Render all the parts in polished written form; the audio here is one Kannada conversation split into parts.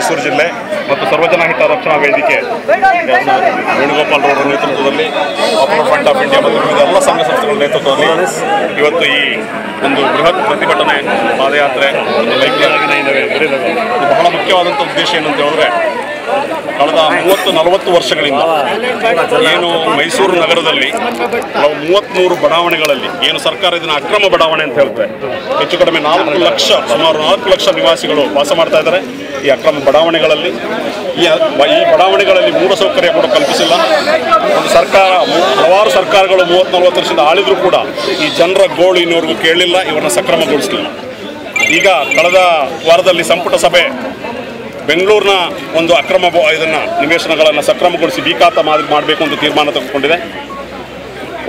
ಮೈಸೂರು ಜಿಲ್ಲೆ ಮತ್ತು ಸರ್ವಜನ ಹಿತ ರಕ್ಷಣಾ ವೇದಿಕೆ ವೇಣುಗೋಪಾಲ್ ಅವರ ನೇತೃತ್ವದಲ್ಲಿ ಪಾಪ್ಯುಲರ್ ಫ್ರಂಟ್ ಆಫ್ ಇಂಡಿಯಾ ಮತ್ತು ವಿವಿಧ ಎಲ್ಲ ಸಂಘ ಸಂಸ್ಥೆಗಳ ನೇತೃತ್ವದಲ್ಲಿ ಇವತ್ತು ಈ ಒಂದು ಬೃಹತ್ ಪ್ರತಿಭಟನೆ ಪಾದಯಾತ್ರೆ ಒಂದು ಬೈಕ್ ಬಹಳ ಮುಖ್ಯವಾದಂಥ ಉದ್ದೇಶ ಏನು ಅಂತ ಹೇಳಿದ್ರೆ ಕಳೆದ 30-40 ವರ್ಷಗಳಿಂದ ಏನು ಮೈಸೂರು ನಗರದಲ್ಲಿ 33 ಬಡಾವಣೆಗಳಲ್ಲಿ ಏನು ಸರ್ಕಾರ ಇದನ್ನು ಅಕ್ರಮ ಬಡಾವಣೆ ಅಂತ ಹೇಳ್ತಾರೆ, ಹೆಚ್ಚು ಕಡಿಮೆ 4 ಲಕ್ಷ ಸುಮಾರು 4 ಲಕ್ಷ ನಿವಾಸಿಗಳು ವಾಸ ಮಾಡ್ತಾ ಇದ್ದಾರೆ ಈ ಅಕ್ರಮ ಬಡಾವಣೆಗಳಲ್ಲಿ. ಈ ಬಡಾವಣೆಗಳಲ್ಲಿ ಮೂಲಸೌಕರ್ಯ ಕೂಡ ಕಲ್ಪಿಸಿಲ್ಲ. ಒಂದು ಸರ್ಕಾರ ಹಲವಾರು ಸರ್ಕಾರಗಳು 30-40 ವರ್ಷದಿಂದ ಆಳಿದ್ರು ಕೂಡ ಈ ಜನರ ಗೋಳು ಇನ್ನೂವರೆಗೂ ಕೇಳಲಿಲ್ಲ, ಇವರನ್ನ ಸಕ್ರಮಗೊಳಿಸಲಿಲ್ಲ. ಈಗ ಕಳೆದ ವಾರದಲ್ಲಿ ಸಂಪುಟ ಸಭೆ ಬೆಂಗಳೂರಿನ ಒಂದು ಅಕ್ರಮ ಇದನ್ನು ನಿವೇಶನಗಳನ್ನು ಸಕ್ರಮಗೊಳಿಸಿ ಬಿಕಾತ ಮಾಡಬೇಕು ಅಂತ ತೀರ್ಮಾನ ತೆಗೆದುಕೊಂಡಿದೆ.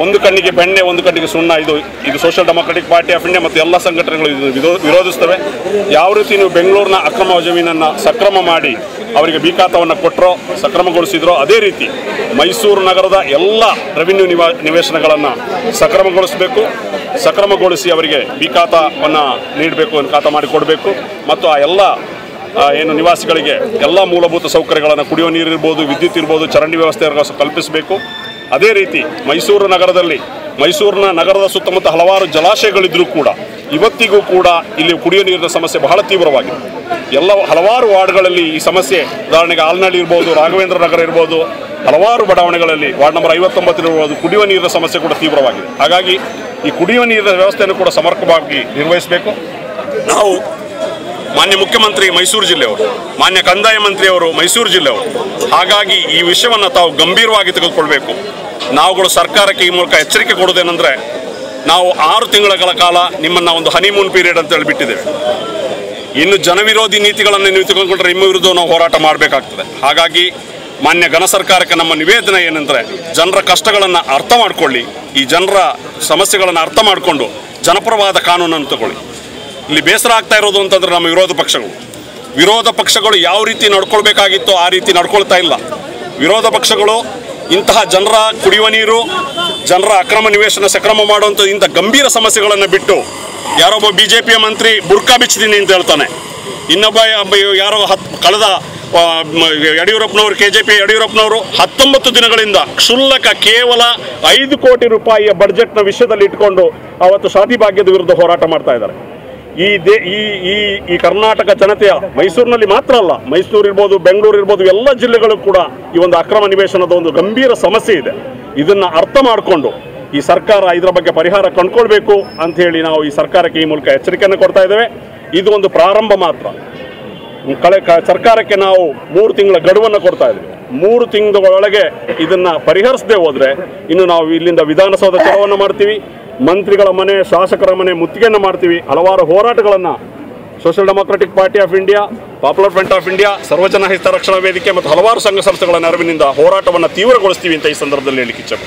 ಒಂದು ಕಣ್ಣಿಗೆ ಬೆಣ್ಣೆ ಒಂದು ಕಣ್ಣಿಗೆ ಸುಣ್ಣ, ಇದು social democratic party of India ಮತ್ತು ಎಲ್ಲ ಸಂಘಟನೆಗಳು ಇದು ವಿರೋಧಿಸ್ತವೆ. ಯಾವ ರೀತಿ ನೀವು ಬೆಂಗಳೂರಿನ ಅಕ್ರಮ ಜಮೀನನ್ನು ಸಕ್ರಮ ಮಾಡಿ ಅವರಿಗೆ ಬಿಕಾತವನ್ನು ಕೊಟ್ಟರೋ ಸಕ್ರಮಗೊಳಿಸಿದ್ರೋ, ಅದೇ ರೀತಿ ಮೈಸೂರು ನಗರದ ಎಲ್ಲ ರೆವಿನ್ಯೂ ನಿವೇಶನಗಳನ್ನು ಸಕ್ರಮಗೊಳಿಸಿ ಅವರಿಗೆ ಬಿಕಾತವನ್ನು ನೀಡಬೇಕು, ಖಾತಾ ಮಾಡಿ ಕೊಡಬೇಕು. ಮತ್ತು ಆ ಎಲ್ಲ ಏನು ನಿವಾಸಿಗಳಿಗೆ ಎಲ್ಲ ಮೂಲಭೂತ ಸೌಕರ್ಯಗಳನ್ನು, ಕುಡಿಯೋ ನೀರು ಇರ್ಬೋದು, ವಿದ್ಯುತ್ ಇರ್ಬೋದು, ಚರಂಡಿ ವ್ಯವಸ್ಥೆ ಕಲ್ಪಿಸಬೇಕು. ಅದೇ ರೀತಿ ಮೈಸೂರು ನಗರದ ಸುತ್ತಮುತ್ತ ಹಲವಾರು ಜಲಾಶಯಗಳಿದ್ದರೂ ಕೂಡ ಇವತ್ತಿಗೂ ಕೂಡ ಇಲ್ಲಿ ಕುಡಿಯೋ ನೀರಿನ ಸಮಸ್ಯೆ ಬಹಳ ತೀವ್ರವಾಗಿದೆ. ಹಲವಾರು ವಾರ್ಡ್ಗಳಲ್ಲಿ ಈ ಸಮಸ್ಯೆ, ಉದಾಹರಣೆಗೆ ಆಲ್ನಳ್ಳಿ ಇರ್ಬೋದು, ರಾಘವೇಂದ್ರ ನಗರ ಇರ್ಬೋದು, ಹಲವಾರು ಬಡಾವಣೆಗಳಲ್ಲಿ ವಾರ್ಡ್ ನಂಬರ್ 59 ಇರ್ಬೋದು, ಕುಡಿಯುವ ನೀರಿನ ಸಮಸ್ಯೆ ಕೂಡ ತೀವ್ರವಾಗಿದೆ. ಹಾಗಾಗಿ ಈ ಕುಡಿಯುವ ನೀರಿನ ವ್ಯವಸ್ಥೆಯನ್ನು ಕೂಡ ಸಮರ್ಪಕವಾಗಿ ನಿರ್ವಹಿಸಬೇಕು. ನಾವು ಮಾನ್ಯ ಮುಖ್ಯಮಂತ್ರಿ ಮೈಸೂರು ಜಿಲ್ಲೆಯವರು, ಮಾನ್ಯ ಕಂದಾಯ ಮಂತ್ರಿಯವರು ಮೈಸೂರು ಜಿಲ್ಲೆಯವರು, ಹಾಗಾಗಿ ಈ ವಿಷಯವನ್ನು ತಾವು ಗಂಭೀರವಾಗಿ ತೆಗೆದುಕೊಳ್ಬೇಕು. ನಾವುಗಳು ಸರ್ಕಾರಕ್ಕೆ ಈ ಮೂಲಕ ಎಚ್ಚರಿಕೆ ಕೊಡೋದೇನೆಂದರೆ, ನಾವು 6 ತಿಂಗಳ ಕಾಲ ನಿಮ್ಮನ್ನು ಒಂದು ಹನಿಮೂನ್ ಪೀರಿಯಡ್ ಅಂತ ಹೇಳಿಬಿಟ್ಟಿದ್ದೇವೆ. ಇನ್ನು ಜನವಿರೋಧಿ ನೀತಿಗಳನ್ನು ನೀವು ತೆಗೆದುಕೊಂಡ್ರೆ ನಿಮ್ಮ ವಿರುದ್ಧ ನಾವು ಹೋರಾಟ ಮಾಡಬೇಕಾಗ್ತದೆ. ಹಾಗಾಗಿ ಮಾನ್ಯ ಘನ ಸರ್ಕಾರಕ್ಕೆ ನಮ್ಮ ನಿವೇದನೆ ಏನೆಂದರೆ, ಜನರ ಕಷ್ಟಗಳನ್ನು ಅರ್ಥ ಮಾಡಿಕೊಳ್ಳಿ, ಈ ಜನರ ಸಮಸ್ಯೆಗಳನ್ನು ಅರ್ಥ ಮಾಡಿಕೊಂಡು ಜನಪರವಾದ ಕಾನೂನನ್ನು ತಗೊಳ್ಳಿ. ಇಲ್ಲಿ ಬೇಸರ ಆಗ್ತಾ ಇರೋದು ಅಂತಂದರೆ ನಮ್ಮ ವಿರೋಧ ಪಕ್ಷಗಳು ಯಾವ ರೀತಿ ನಡ್ಕೊಳ್ಬೇಕಾಗಿತ್ತೋ ಆ ರೀತಿ ನಡ್ಕೊಳ್ತಾ ಇಲ್ಲ. ವಿರೋಧ ಪಕ್ಷಗಳು ಇಂತಹ ಜನರ ಕುಡಿಯುವ ನೀರು, ಜನರ ಅಕ್ರಮ ನಿವೇಶನ ಸಕ್ರಮ ಮಾಡುವಂಥ ಇಂಥ ಗಂಭೀರ ಸಮಸ್ಯೆಗಳನ್ನು ಬಿಟ್ಟು, ಯಾರೊಬ್ಬ BJPಯ ಮಂತ್ರಿ ಬುರ್ಕಾ ಬಿಚ್ಚಿದ್ದೀನಿ ಅಂತ ಹೇಳ್ತಾನೆ, ಇನ್ನೊಬ್ಬ ಯಾರೋ ಕಳೆದ ಯಡಿಯೂರಪ್ಪನವರು KJP ಯಡಿಯೂರಪ್ಪನವರು 19 ದಿನಗಳಿಂದ ಕ್ಷುಲ್ಲಕ ಕೇವಲ 5 ಕೋಟಿ ರೂಪಾಯಿಯ ಬಡ್ಜೆಟ್ನ ವಿಷಯದಲ್ಲಿ ಇಟ್ಕೊಂಡು ಅವತ್ತು ಶಾದಿ ಭಾಗ್ಯದ ವಿರುದ್ಧ ಹೋರಾಟ ಮಾಡ್ತಾ ಇದ್ದಾರೆ. ಈ ಕರ್ನಾಟಕ ಜನತೆಯ, ಮೈಸೂರಿನಲ್ಲಿ ಮಾತ್ರ ಅಲ್ಲ, ಮೈಸೂರು ಇರ್ಬೋದು, ಬೆಂಗಳೂರು ಇರ್ಬೋದು, ಎಲ್ಲ ಜಿಲ್ಲೆಗಳು ಕೂಡ ಈ ಒಂದು ಅಕ್ರಮ ನಿವೇಶನದ ಒಂದು ಗಂಭೀರ ಸಮಸ್ಯೆ ಇದೆ. ಇದನ್ನು ಅರ್ಥ ಮಾಡಿಕೊಂಡು ಈ ಸರ್ಕಾರ ಇದರ ಬಗ್ಗೆ ಪರಿಹಾರ ಕಂಡುಕೊಳ್ಬೇಕು ಅಂಥೇಳಿ ನಾವು ಈ ಸರ್ಕಾರಕ್ಕೆ ಈ ಮೂಲಕ ಎಚ್ಚರಿಕೆಯನ್ನು ಕೊಡ್ತಾ ಇದ್ದೇವೆ. ಇದು ಒಂದು ಪ್ರಾರಂಭ ಮಾತ್ರ. ಸರ್ಕಾರಕ್ಕೆ ನಾವು 3 ತಿಂಗಳ ಗಡುವನ್ನು ಕೊಡ್ತಾ ಇದ್ದೀವಿ. 3 ತಿಂಗಳೊಳಗೆ ಇದನ್ನು ಪರಿಹರಿಸದೆ ಹೋದರೆ ಇನ್ನು ನಾವು ಇಲ್ಲಿಂದ ವಿಧಾನಸೌಧ ಚಲವನ್ನು ಮಾಡ್ತೀವಿ, ಮಂತ್ರಿಗಳ ಮನೆ, ಶಾಸಕರ ಮನೆ ಮುತ್ತಿಗೆಯನ್ನು ಮಾಡ್ತೀವಿ. ಹಲವಾರು ಹೋರಾಟಗಳನ್ನು social democratic party of India, popular front of India, Sarvajana Hita Rakshana ವೇದಿಕೆ ಮತ್ತು ಹಲವಾರು ಸಂಘ ಸಂಸ್ಥೆಗಳ ನೆರವಿನಿಂದ ಹೋರಾಟವನ್ನು ತೀವ್ರಗೊಳಿಸ್ತೀವಿ ಅಂತ ಈ ಸಂದರ್ಭದಲ್ಲಿ ಹೇಳಲಿಕ್ಕೆ ಇಚ್ಛೆ.